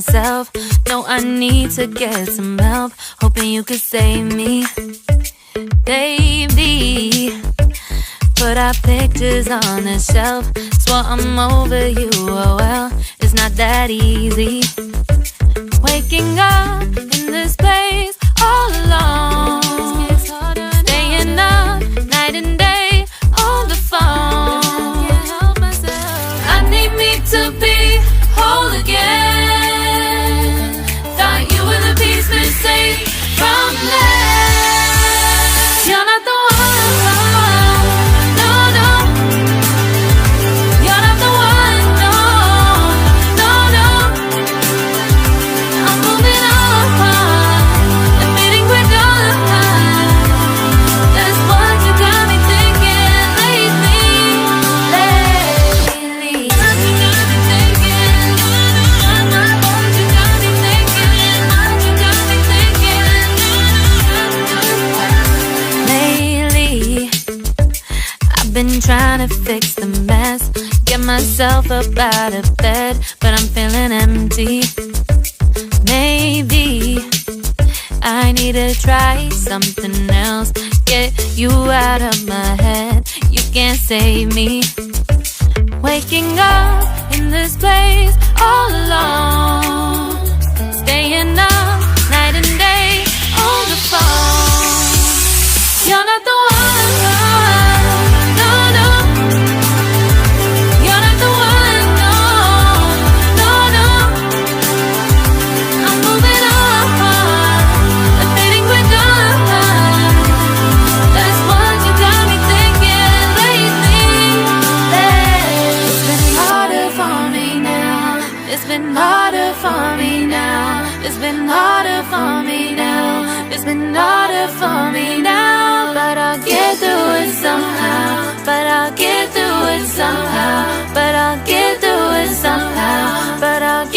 myself. No, I need to get some help. Hoping you could save me, baby. Put our pictures on the shelf. Swore I'm over you, oh well, it's not that easy. Waking up in this place all alone, staying up night and day on the phone. I need me to be whole again. Thought you were the piece missing from last. You're not the one, no, no. You're not the one, no, no, no. I'm moving on, admitting we're done. That's what you got me thinking lately. That's what you got me thinking. What you got me thinking. What you got me thinking. Lately, I've been trying to fix the mess, get myself up out of bed, but I'm feeling empty. Maybe I need to try something else. Get you out of my head, you can't save me. Waking up in this place all alone, staying up night and day on the phone. You're not the one, no, no. You're not the one, no, no, no. I'm moving on, admitting we're done. That's what you got me thinking lately. It's been harder for me now. It's been harder for me now. It's been harder for me now. It's been harder for me now. But I'll get through it somehow. But I'll get through it somehow. But I'll get through it somehow. But I'll